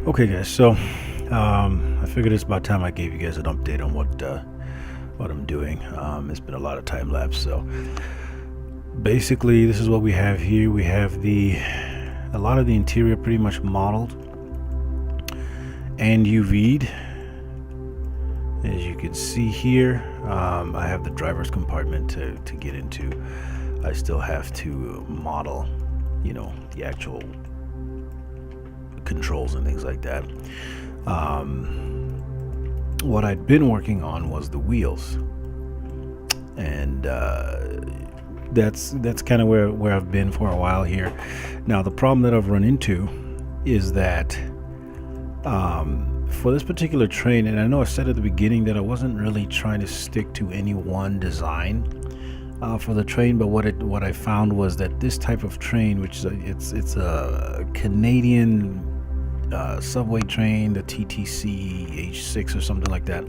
Okay, guys. So I figured it's about time I gave you guys an update on what I'm doing. It's been a lot of time lapse. So basically, this is what we have here. We have a lot of the interior pretty much modeled and UV'd. As you can see here, I have the driver's compartment to get into. I still have to model, the actual controls and things like that. What I'd been working on was the wheels, and that's kind of where I've been for a while here. Now, the problem that I've run into is that for this particular train, and I know I said at the beginning that I wasn't really trying to stick to any one design for the train, but what I found was that this type of train, which is it's a Canadian subway train, the TTC H6 or something like that.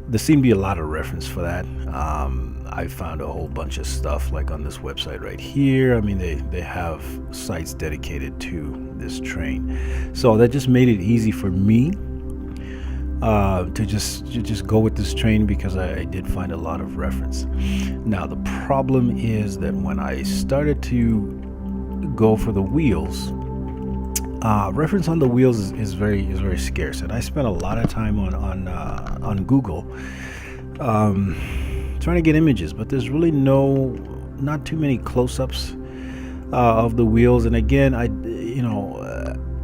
There seemed to be a lot of reference for that. I found a whole bunch of stuff like on this website right here. I mean, they have sites dedicated to this train, so that just made it easy for me to just go with this train because I did find a lot of reference. Now, the problem is that when I started to go for the wheels, reference on the wheels is very scarce, and I spent a lot of time on Google trying to get images, but there's really not too many close-ups of the wheels. And again,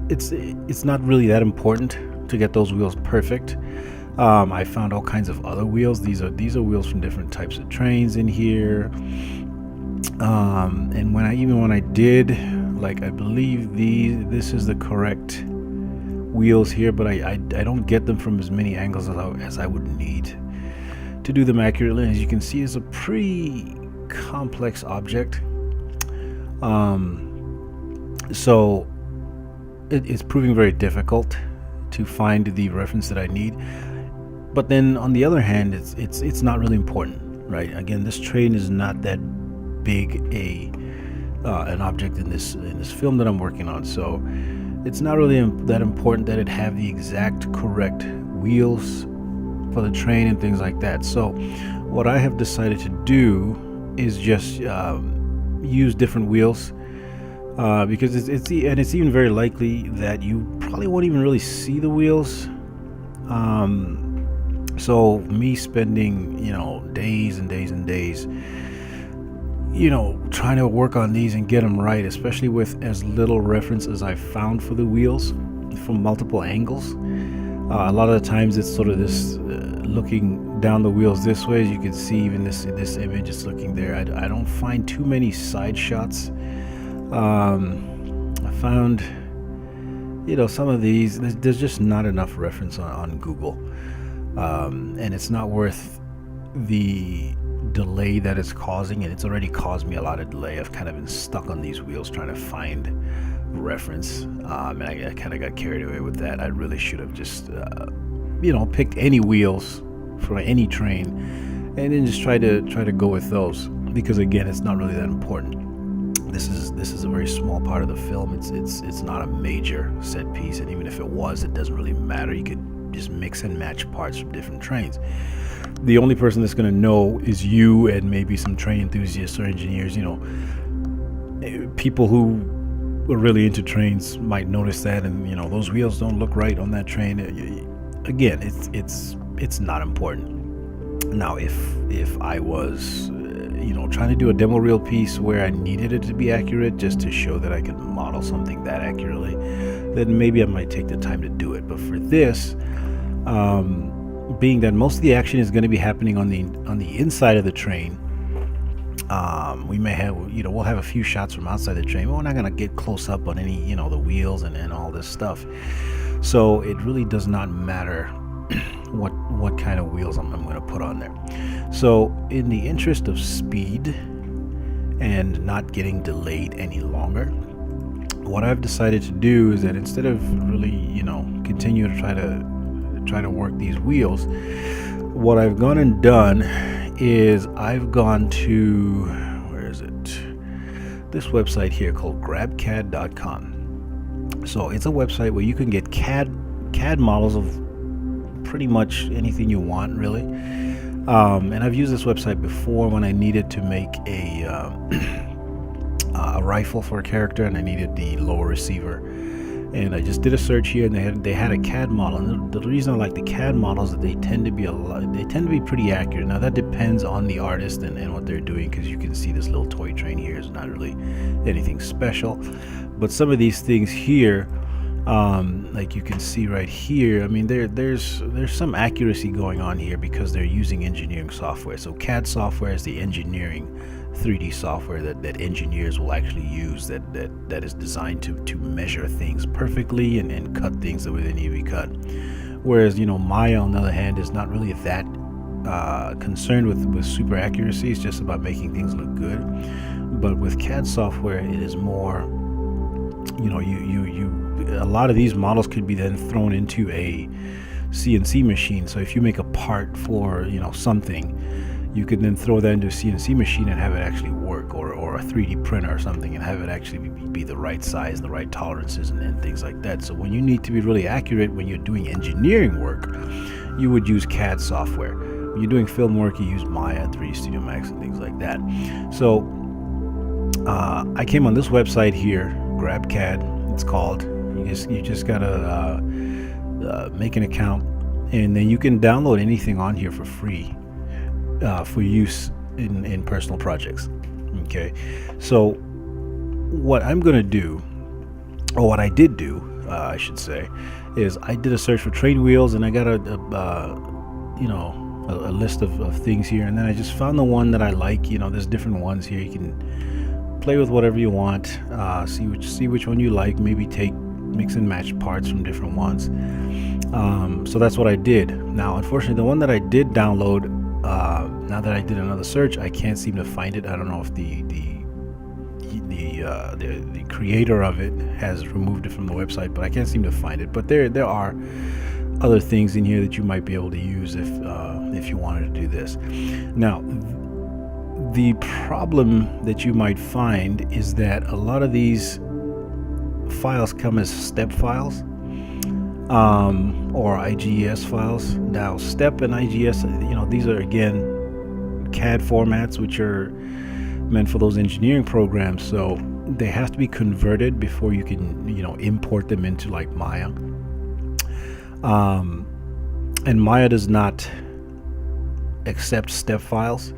it's not really that important to get those wheels perfect. I found all kinds of other wheels. These are wheels from different types of trains in here. And when I did, like, I believe this is the correct wheels here, but I don't get them from as many angles as I would need to do them accurately. As you can see, it's a pretty complex object. So it's proving very difficult to find the reference that I need. But then on the other hand, it's not really important, right? Again, this train is not that big an object in this film that I'm working on, so it's not really that important that it have the exact correct wheels for the train and things like that. So what I have decided to do is just use different wheels, because it's even very likely that you probably won't even really see the wheels. So me spending days and days and days trying to work on these and get them right, especially with as little reference as I found for the wheels from multiple angles. A lot of the times it's sort of this looking down the wheels this way. As you can see, even this image is looking there. I don't find too many side shots. I found some of these, there's just not enough reference on Google, and it's not worth the delay that it's causing, and it's already caused me a lot of delay. I've kind of been stuck on these wheels trying to find reference, and I kind of got carried away with that. I really should have just picked any wheels for any train and then just try to go with those, because again, it's not really that important. This is a very small part of the film. It's not a major set piece, and even if it was, it doesn't really matter. You could just mix and match parts from different trains. The only person that's going to know is you and maybe some train enthusiasts or engineers. People who are really into trains might notice that, and those wheels don't look right on that train. Again, it's not important. Now, if I was trying to do a demo reel piece where I needed it to be accurate just to show that I could model something that accurately, then maybe I might take the time to do it. But for this, being that most of the action is going to be happening on the inside of the train, we may have we'll have a few shots from outside the train, but we're not going to get close up on any the wheels and all this stuff. So it really does not matter what kind of wheels I'm going to put on there. So in the interest of speed and not getting delayed any longer, what I've decided to do is that instead of really continue to try to work these wheels, what I've gone and done is I've gone to, where is it, this website here called grabcad.com. So it's a website where you can get CAD models of pretty much anything you want, really. And I've used this website before when I needed to make a rifle for a character, and I needed the lower receiver. And I just did a search here, and they had a CAD model. And the reason I like the CAD models is that they tend to be pretty accurate. Now that depends on the artist and what they're doing, because you can see this little toy train here is not really anything special. But some of these things here, like you can see right here, I mean there's some accuracy going on here because they're using engineering software. So CAD software is the engineering 3D software that engineers will actually use, that is designed to measure things perfectly and cut things the way they need to be cut. Whereas Maya, on the other hand, is not really that concerned with super accuracy. It's just about making things look good. But with CAD software, it is more, a lot of these models could be then thrown into a CNC machine. So if you make a part for something, you can then throw that into a CNC machine and have it actually work, or a 3D printer or something, and have it actually be the right size, the right tolerances, and things like that. So when you need to be really accurate when you're doing engineering work, you would use CAD software. When you're doing film work, you use Maya, 3D Studio Max, and things like that. So I came on this website here, GrabCAD, it's called. You just gotta make an account, and then you can download anything on here for free. For use in personal projects. Okay, so what I'm gonna do, or what I did do, I should say, is I did a search for train wheels, and I got a list of things here, and then I just found the one that I like. There's different ones here. You can play with whatever you want, see which one you like, maybe mix and match parts from different ones. So that's what I did. Now, unfortunately, the one that I did download, now that I did another search, I can't seem to find it. I don't know if the creator of it has removed it from the website, but I can't seem to find it. But there are other things in here that you might be able to use if you wanted to do this. Now, the problem that you might find is that a lot of these files come as step files, or IGS files. Now, step and IGS, these are again CAD formats, which are meant for those engineering programs. So they have to be converted before you can, import them into like Maya. And Maya does not accept step files.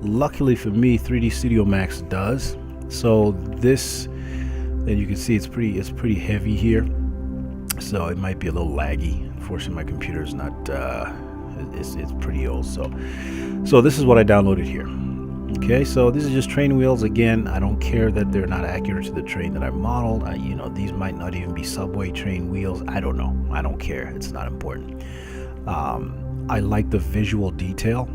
Luckily for me, 3D Studio Max does. So this, and you can see it's pretty heavy here. So it might be a little laggy. Unfortunately, my computer is not. It's pretty old. So this is what I downloaded here. Okay, so this is just train wheels. Again, I don't care that they're not accurate to the train that I modeled. These might not even be subway train wheels. I don't know. I don't care. It's not important. I like the visual detail.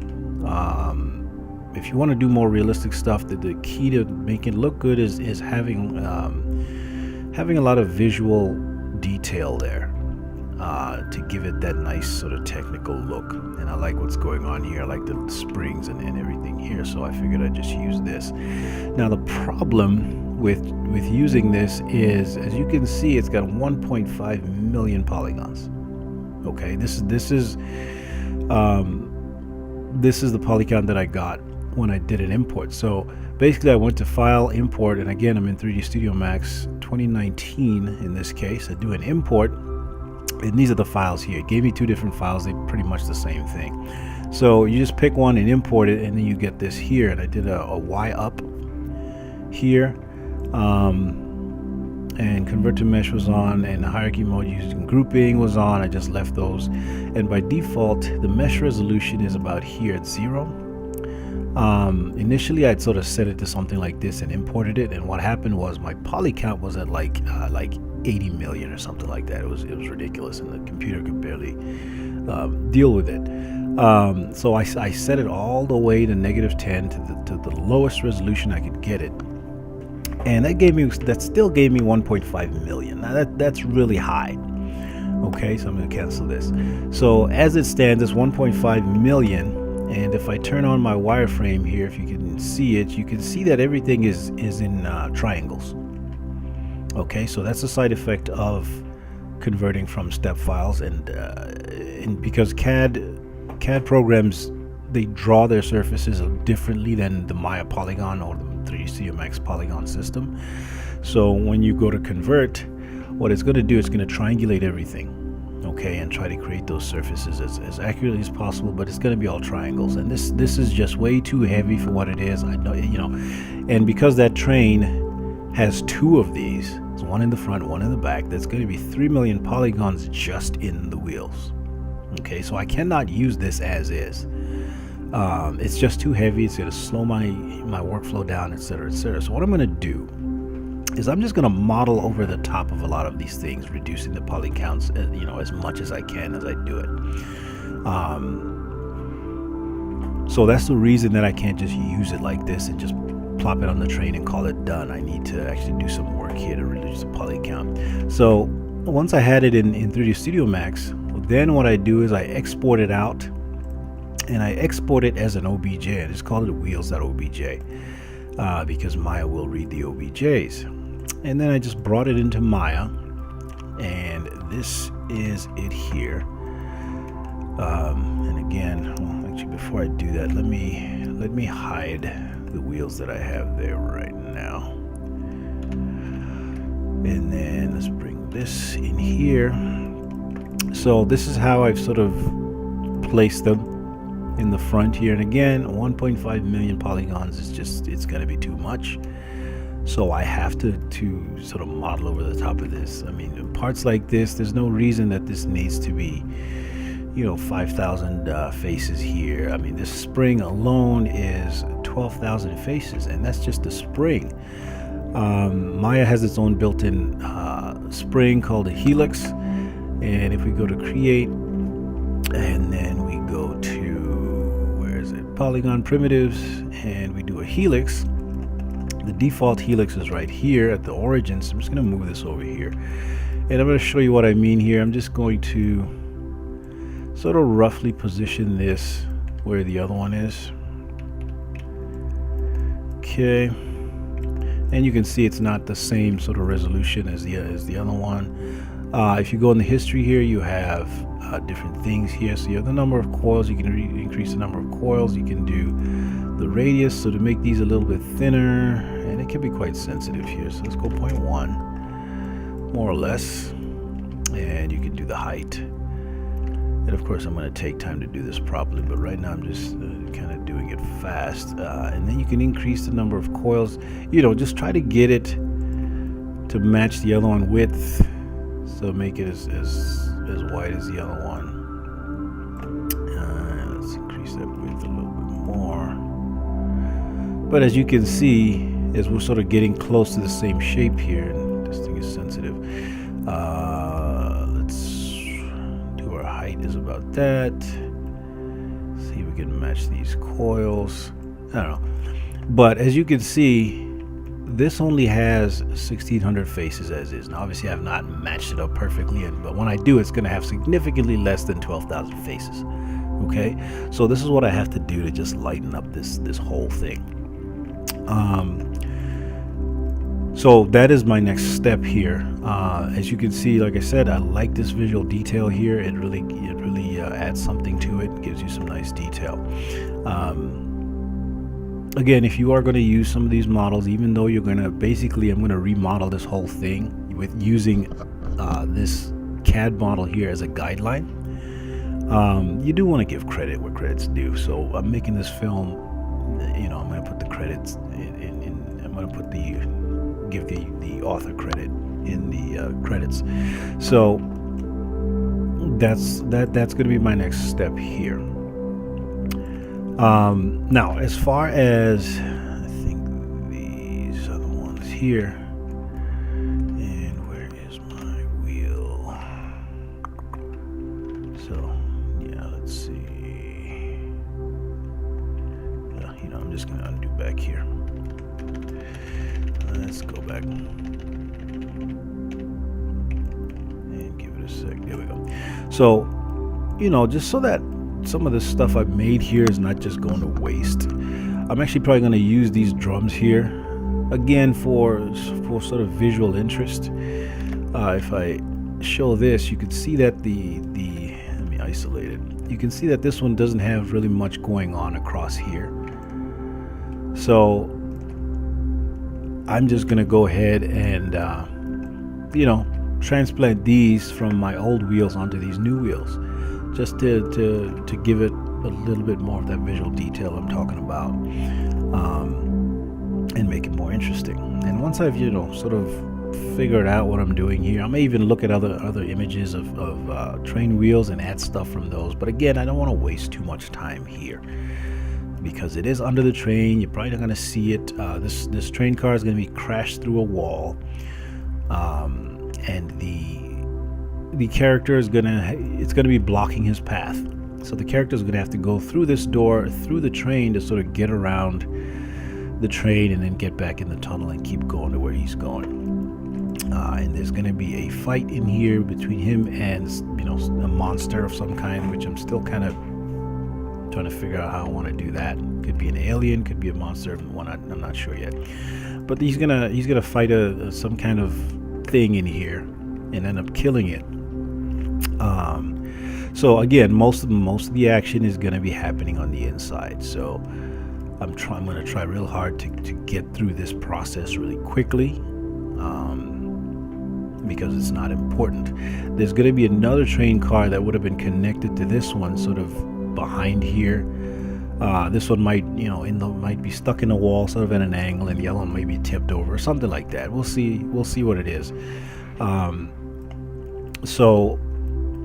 If you want to do more realistic stuff, the key to make it look good is having a lot of visual detail there, to give it that nice sort of technical look. And I like what's going on here. I like the springs and everything here, so I figured I'd just use this. Now, the problem with using this is, as you can see, it's got 1.5 million polygons. Okay, this is the polygon that I got when I did an import. So basically, I went to File, Import, and again, I'm in 3D Studio Max 2019 in this case. I do an import, and these are the files here. It gave me two different files. They're pretty much the same thing. So you just pick one and import it, and then you get this here. And I did a Y up here, and convert to mesh was on, and the hierarchy mode using grouping was on. I just left those, and by default, the mesh resolution is about here at 0. Initially, I'd sort of set it to something like this and imported it, and what happened was my poly count was at like 80 million or something like that. It was ridiculous, and the computer could barely deal with it. So I set it all the way to -10 to the lowest resolution I could get it, and that still gave me 1.5 million. Now that's really high. Okay, so I'm going to cancel this. So as it stands, it's 1.5 million. And if I turn on my wireframe here, if you can see it, you can see that everything is in triangles. Okay, so that's a side effect of converting from step files, and because CAD programs, they draw their surfaces differently than the Maya Polygon or the 3D Studio Max Polygon system. So when you go to convert, what it's going to do is going to triangulate everything, okay, and try to create those surfaces as accurately as possible, but it's going to be all triangles, and this is just way too heavy for what it is. I know, and because that train has two of these, there's one in the front, one in the back, that's going to be 3 million polygons just in the wheels. Okay, so I cannot use this as is. It's just too heavy. It's going to slow my workflow down, etc., etc. So what I'm going to do is I'm just going to model over the top of a lot of these things, reducing the poly counts, as much as I can as I do it. So that's the reason that I can't just use it like this and just plop it on the train and call it done. I need to actually do some work here to reduce the poly count. So once I had it in 3D Studio Max, then what I do is I export it out, and I export it as an OBJ. I just call it wheels.obj because Maya will read the OBJs. And then I just brought it into Maya, and this is it here. And again, well, actually, before I do that, let me hide the wheels that I have there right now, and then let's bring this in here. So this is how I've sort of placed them in the front here, and again, 1.5 million polygons is just, it's going to be too much, so I have to sort of model over the top of this. I mean, parts like this, there's no reason that this needs to be 5,000 faces here. I mean, this spring alone is 12,000 faces, and that's just the spring. Maya has its own built-in spring called a helix, and if we go to create, and then we go to, where is it, polygon primitives, and we do a helix, the default helix is right here at the origins. I'm just going to move this over here, and I'm going to show you what I mean here. I'm just going to sort of roughly position this where the other one is. Okay, and you can see it's not the same sort of resolution as the other one. If you go in the history here, you have different things here. So you have the number of coils. You can increase the number of coils. You can do the radius, so to make these a little bit thinner, and it can be quite sensitive here. So let's go 0.1, more or less, and you can do the height. And of course, I'm going to take time to do this properly, but right now I'm just kind of doing it fast. And then you can increase the number of coils. Just try to get it to match the other one width, so make it as wide as the other one. Let's increase that width a little bit more. But as you can see, as we're sort of getting close to the same shape here, and this thing is sensitive, is about that. See if we can match these coils. I don't know, but as you can see, this only has 1,600 faces as is. Now obviously I have not matched it up perfectly, but when I do, it's going to have significantly less than 12,000 faces. Okay, so this is what I have to do to just lighten up this whole thing. So that is my next step here. As you can see, like I said, I like this visual detail here. It really adds something to it, gives you some nice detail. Again, if you are going to use some of these models, even though you're going to basically, I'm going to remodel this whole thing with using this CAD model here as a guideline. You do want to give credit where credit's due. So I'm making this film, I'm going to put the credits in I'm going to put give the author credit in the credits. So that's going to be my next step here. Now, as far as I think these other ones here, and where is my wheel? So yeah, let's see. I'm just going to undo back here. Let's go back and give it a sec. There we go. So, just so that some of the stuff I've made here is not just going to waste, I'm actually probably going to use these drums here again, for sort of visual interest, if I show this, you can see that the let me isolate it. You can see that this one doesn't have really much going on across here. So I'm just gonna go ahead and transplant these from my old wheels onto these new wheels, just to give it a little bit more of that visual detail I'm talking about, and make it more interesting. And once I've sort of figured out what I'm doing here, I may even look at other images of train wheels and add stuff from those. But again, I don't want to waste too much time here, because it is under the train. You're probably not going to see it. This train car is going to be crashed through a wall, and the character is it's going to be blocking his path. So the character is going to have to go through this door, through the train, to sort of get around the train and then get back in the tunnel and keep going to where he's going. And there's going to be a fight in here between him and a monster of some kind, which I'm still kind of trying to figure out how I want to do that. Could be an alien, could be a monster. I'm not sure yet. But he's gonna fight some kind of thing in here and end up killing it. So again, most of the action is going to be happening on the inside. So I'm going to try real hard to get through this process really quickly, because it's not important. There's going to be another train car that would have been connected to this one, sort of behind here. This one might be stuck in a wall, sort of at an angle, and the other one may be tipped over or something like that. We'll see what it is. So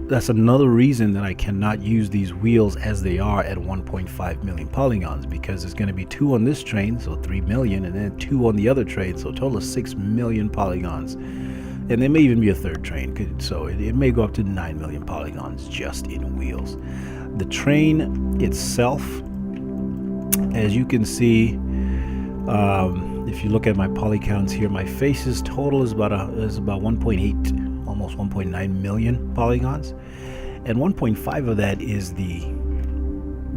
that's another reason that I cannot use these wheels as they are at 1.5 million polygons, because there's going to be 2 on this train, so 3 million, and then 2 on the other train, so a total of 6 million polygons. And there may even be a third train, so it may go up to 9 million polygons just in wheels. The train itself, as you can see, if you look at my poly counts here, my faces total is about 1.8, almost 1.9 million polygons, and 1.5 of that is the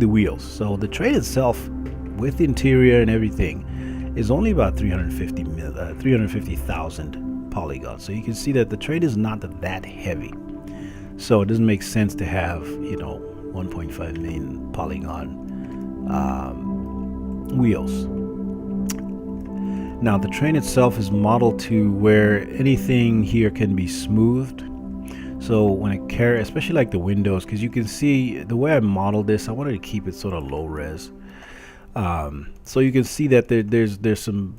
wheels. So the train itself, with interior and everything, is only about 350,000 polygons. So you can see that the train is not that heavy. So it doesn't make sense to have 1.5 million polygon wheels. Now the train itself is modeled to where anything here can be smoothed. So when it especially like the windows, because you can see the way I modeled this, I wanted to keep it sort of low res. So you can see that there's some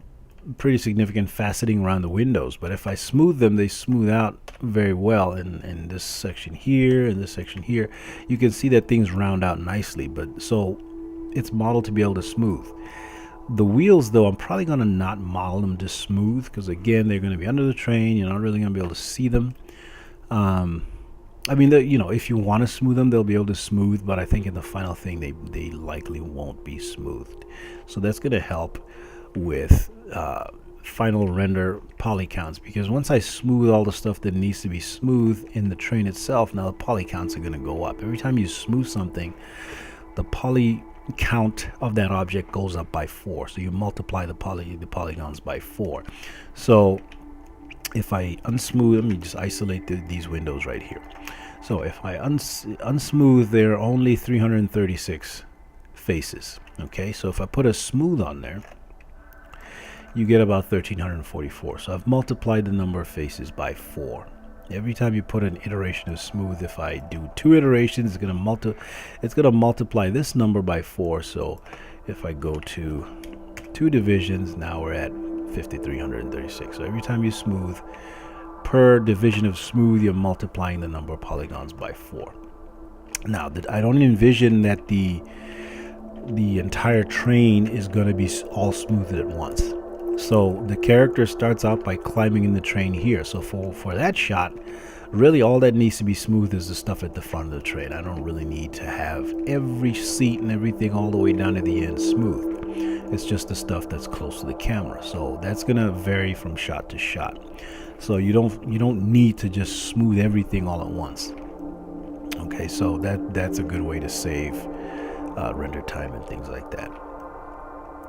pretty significant faceting around the windows, but if I smooth them, they smooth out very well. In this section here and this section here, you can see that things round out nicely. But so it's modeled to be able to smooth. The wheels, though, I'm probably going to not model them to smooth, because again, they're going to be under the train. You're not really going to be able to see them. I mean, if you want to smooth them, they'll be able to smooth, but I think in the final thing, they likely won't be smoothed. So that's going to help with final render poly counts, because once I smooth all the stuff that needs to be smooth in the train itself, now the poly counts are going to go up. Every time you smooth something, the poly count of that object goes up by 4. So you multiply the polygons by 4. So if I unsmooth them, you just isolate these windows right here. So if I unsmooth, there are only 336 faces. Okay, so if I put a smooth on there, you get about 1344. So I've multiplied the number of faces by 4. Every time you put an iteration of smooth, if I do 2 iterations, it's gonna multiply this number by 4. So if I go to 2 divisions, now we're at 5336. So every time you smooth, per division of smooth, you're multiplying the number of polygons by 4. Now, I don't envision that the entire train is going to be all smoothed at once. So the character starts out by climbing in the train here. So for that shot, really all that needs to be smooth is the stuff at the front of the train. I don't really need to have every seat and everything all the way down to the end smooth. It's just the stuff that's close to the camera. So that's going to vary from shot to shot. So you don't need to just smooth everything all at once. Okay, so that's a good way to save render time and things like that.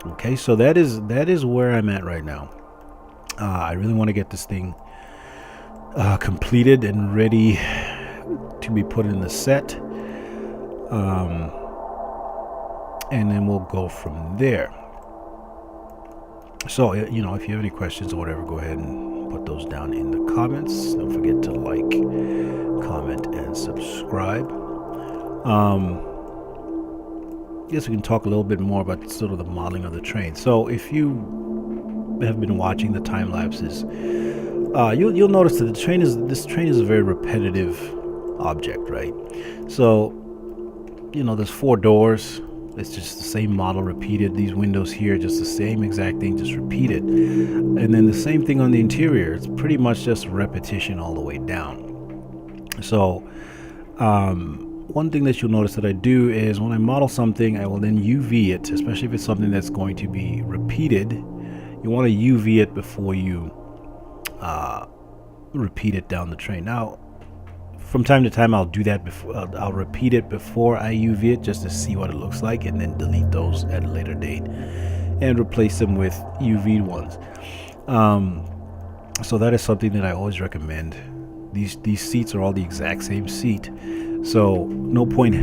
Okay, so that is where I'm at right now. I really want to get this thing completed and ready to be put in the set, and then we'll go from there. So if you have any questions or whatever, go ahead and put those down in the comments. Don't forget to like, comment, and subscribe. Guess we can talk a little bit more about sort of the modeling of the train. So if you have been watching the time lapses, you'll notice that this train is a very repetitive object, right? So there's 4 doors. It's just the same model repeated. These windows here, just the same exact thing, just repeated. And then the same thing on the interior. It's pretty much just repetition all the way down. So one thing that you'll notice that I do is when I model something, I will then UV it, especially if it's something that's going to be repeated. You want to UV it before you repeat it down the train. Now, from time to time, I'll do that before. I'll repeat it before I UV it just to see what it looks like, and then delete those at a later date and replace them with UV ones. So that is something that I always recommend. These seats are all the exact same seat, so no point,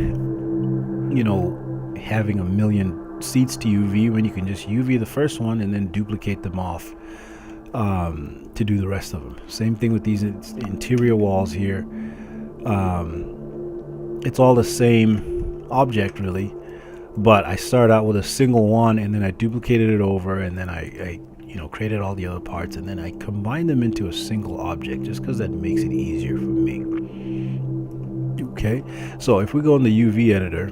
having a million seats to UV when you can just UV the first one and then duplicate them off to do the rest of them. Same thing with these interior walls here. It's all the same object really, but I start out with a single one and then I duplicated it over, and then I created all the other parts, and then I combined them into a single object just because that makes it easier for me. Okay, so if we go in the UV editor,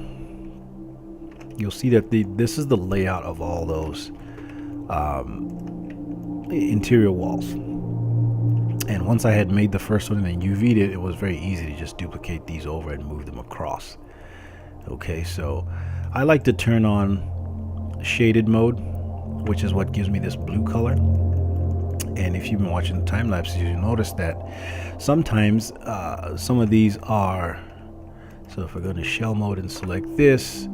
you'll see that this is the layout of all those interior walls. And once I had made the first one and then UV'd it, it was very easy to just duplicate these over and move them across. Okay, so I like to turn on shaded mode, which is what gives me this blue color. And if you've been watching the time lapses, you'll notice that sometimes some of these are. So if I go to shell mode and select this,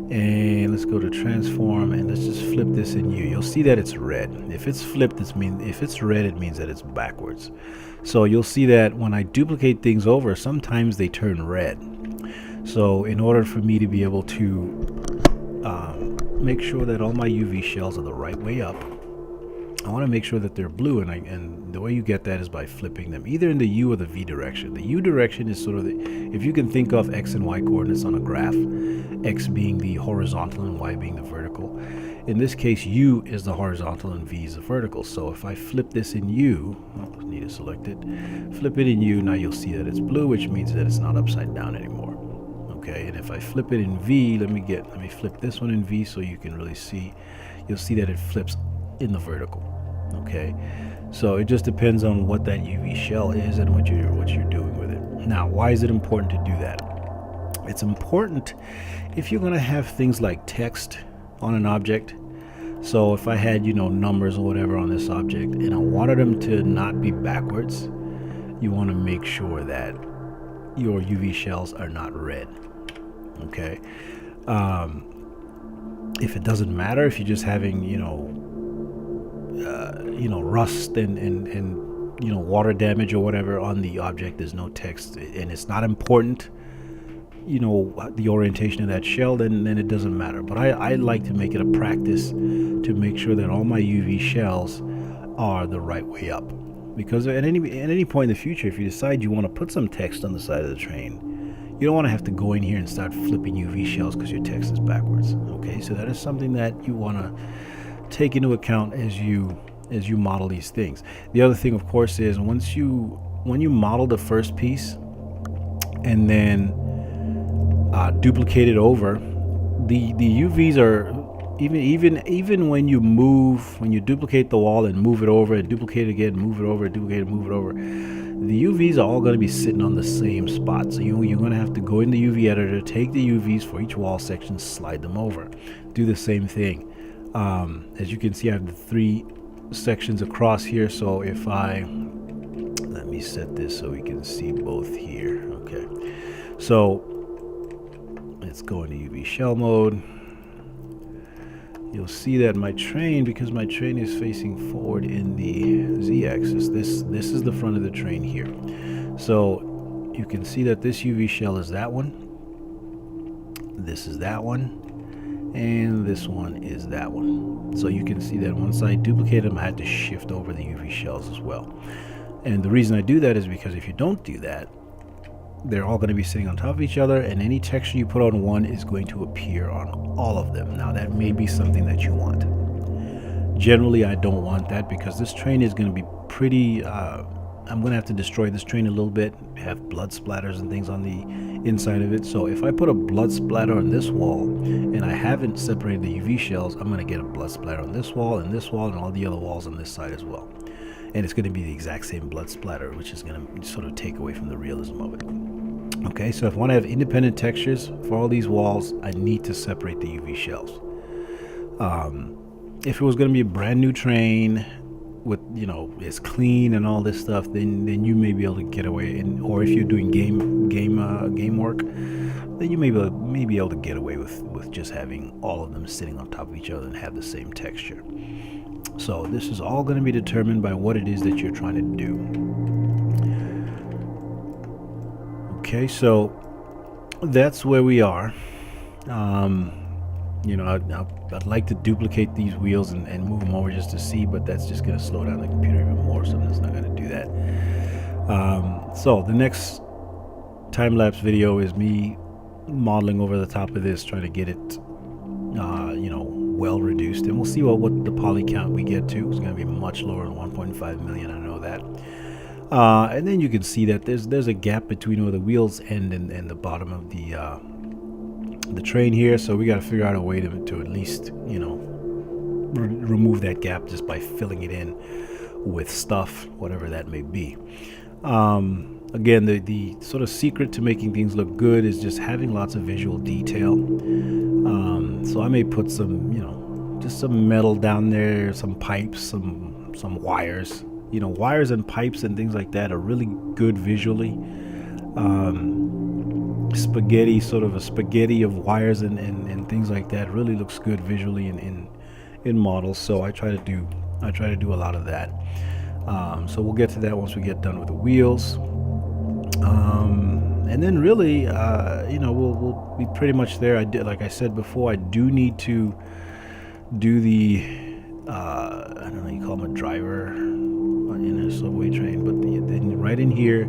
and let's go to transform, and let's just flip this in U. You'll see that it's red. If it's flipped, if it's red, it means that it's backwards. So you'll see that when I duplicate things over, sometimes they turn red. So in order for me to be able to make sure that all my UV shells are the right way up, I want to make sure that they're blue, and the way you get that is by flipping them either in the U or the V direction. The U direction is sort of if you can think of X and Y coordinates on a graph, X being the horizontal and Y being the vertical. In this case, U is the horizontal and V is the vertical. So if I flip this in U, need to select it, flip it in U, now you'll see that it's blue, which means that it's not upside down anymore. Okay, and if I flip it in V, let me flip this one in V so you can really see. You'll see that it flips in the vertical. Okay, so it just depends on what that UV shell is and what you're doing with it. Now, why is it important to do that? It's important if you're going to have things like text on an object. So if I had numbers or whatever on this object and I wanted them to not be backwards, you want to make sure that your UV shells are not red. Okay, if it doesn't matter, if you're just having rust and water damage or whatever on the object, there's no text and it's not important, the orientation of that shell, then it doesn't matter. But I like to make it a practice to make sure that all my UV shells are the right way up, because at any point in the future, if you decide you want to put some text on the side of the train, you don't want to have to go in here and start flipping UV shells because your text is backwards. Okay, so that is something that you want to take into account as you model these things. The other thing, of course, is when you model the first piece and then duplicate it over, the UVs are even when you duplicate the wall and move it over and duplicate it again, move it over, duplicate it, move it over, the UVs are all going to be sitting on the same spot. So you're going to have to go in the UV editor, take the UVs for each wall section, slide them over, do the same thing. As you can see, I have the 3 sections across here. So if let me set this so we can see both here. Okay, so let's go into UV shell mode. you'll see that my train, because my train is facing forward in the z-axis, this is the front of the train here. So you can see that this UV shell is that one, this is that one, and this one is that one. So you can see that once I duplicated them, I had to shift over the UV shells as well. And the reason I do that is because if you don't do that, they're all going to be sitting on top of each other, and any texture you put on one is going to appear on all of them. Now that may be something that you want. Generally, I don't want that because this train is going to be pretty I'm going to have to destroy this train a little bit, have blood splatters and things on the inside of it. So if I put a blood splatter on this wall and I haven't separated the UV shells, I'm going to get a blood splatter on this wall and all the other walls on this side as well. And it's going to be the exact same blood splatter, which is going to sort of take away from the realism of it. Okay, so if I want to have independent textures for all these walls, I need to separate the UV shells. If it was going to be a brand new train with, it's clean and all this stuff, then you may be able to get away. Or if you're doing game work, then you may be able to get away with just having all of them sitting on top of each other and have the same texture. So this is all going to be determined by what it is that you're trying to do. Okay, so that's where we are. I'd like to duplicate these wheels and move them over just to see, but that's just going to slow down the computer even more, so I'm just not going to do that. So the next time-lapse video is me modeling over the top of this, trying to get it, well reduced, and we'll see what the poly count we get to. It's going to be much lower than 1.5 million, I know that. And then you can see that there's a gap between where the wheels end and the bottom of the train here, so we got to figure out a way to at least remove that gap just by filling it in with stuff, whatever that may be. Again, the sort of secret to making things look good is just having lots of visual detail. So I may put some, just some metal down there, some pipes, some wires. Wires and pipes and things like that are really good visually. Spaghetti, sort of a spaghetti of wires and things like that really looks good visually in models. So I try to do a lot of that. So we'll get to that once we get done with the wheels. And then really, we'll be pretty much there. Like I said before, I do need to do the, I don't know, you call them a driver in a subway train, but then right in here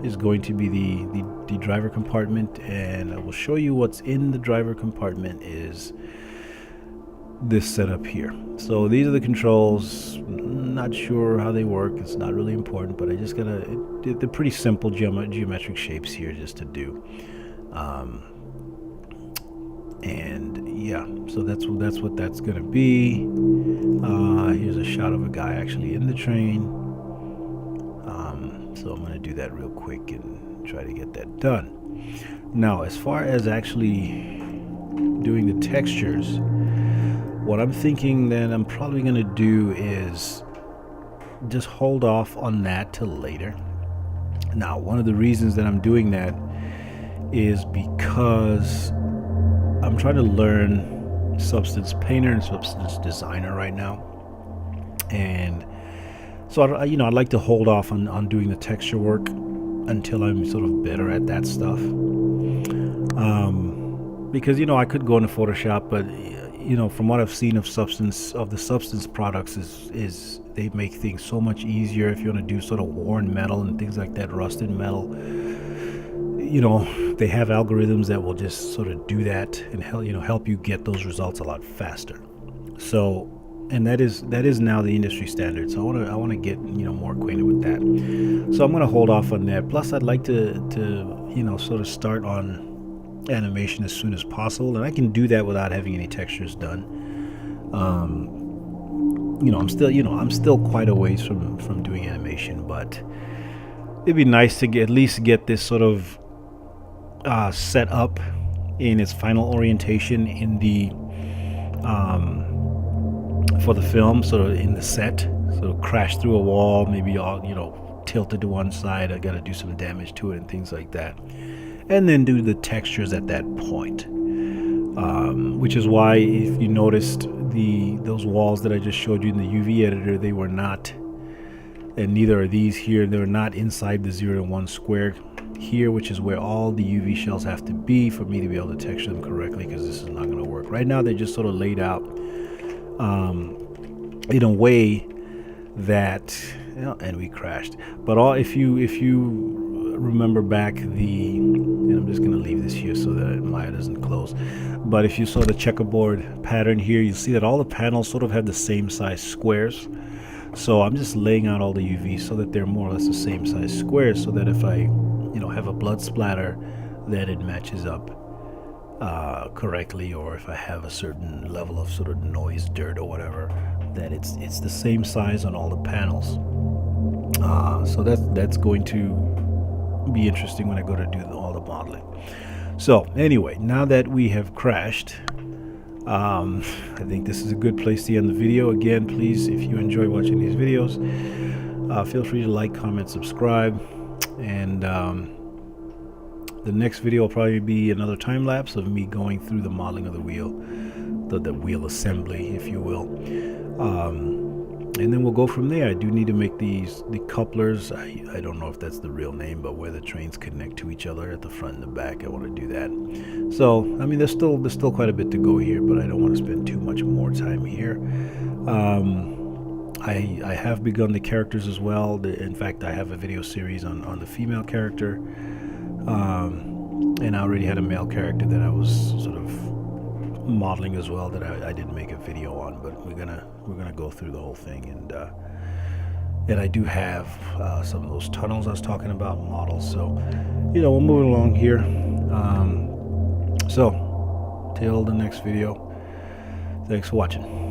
is going to be the driver compartment, and I will show you what's in the driver compartment is this setup here. So these are the controls. Not sure how they work, it's not really important, but I just they're pretty simple geometric shapes here just to do. And yeah, so that's what that's gonna be. Here's a shot of a guy actually in the train. So I'm gonna do that real quick and try to get that done. Now, as far as actually doing the textures, what I'm thinking that I'm probably gonna do is just hold off on that till later. Now, one of the reasons that I'm doing that is because I'm trying to learn Substance Painter and Substance Designer right now, and so I'd like to hold off on doing the texture work until I'm sort of better at that stuff. Because I could go into Photoshop, but from what I've seen of the Substance products is they make things so much easier. If you want to do sort of worn metal and things like that, rusted metal, they have algorithms that will just sort of do that and help you get those results a lot faster. So, and that is now the industry standard. So I want to get more acquainted with that. So I'm going to hold off on that. Plus, I'd like to sort of start on animation as soon as possible, and I can do that without having any textures done. I'm still quite a ways from doing animation, but it'd be nice to at least get this sort of set up in its final orientation in the for the film, sort of in the set, sort of crash through a wall, maybe all tilted to one side. I got to do some damage to it and things like that, and then do the textures at that point. Which is why, if you noticed, those walls that I just showed you in the UV editor, they were not, and neither are these here, they're not inside the 0 to 1 square here, which is where all the UV shells have to be for me to be able to texture them correctly, because this is not going to work. Right now they're just sort of laid out in a way that, and we crashed. But if you remember back and I'm just going to leave this here so that Maya doesn't close. But if you saw the checkerboard pattern here, you'll see that all the panels sort of have the same size squares. So I'm just laying out all the UV so that they're more or less the same size squares, so that if I have a blood splatter, that it matches up correctly, or if I have a certain level of sort of noise, dirt or whatever, that it's the same size on all the panels. So that's going to be interesting when I go to do all the modeling. So anyway, now that we have crashed, I think this is a good place to end the video. Again, please, if you enjoy watching these videos, feel free to like, comment, subscribe, and the next video will probably be another time lapse of me going through the modeling of the wheel, the wheel assembly, if you will, and then we'll go from there. I do need to make the couplers. I don't know if that's the real name, but where the trains connect to each other at the front and the back, I want to do that. So I mean, there's still quite a bit to go here, but I don't want to spend too much more time here. I have begun the characters as well. In fact, I have a video series on the female character, and I already had a male character that I was sort of modeling as well, that I didn't make a video on, but we're gonna go through the whole thing, and I do have some of those tunnels I was talking about models. So we're moving along here. So till the next video, thanks for watching.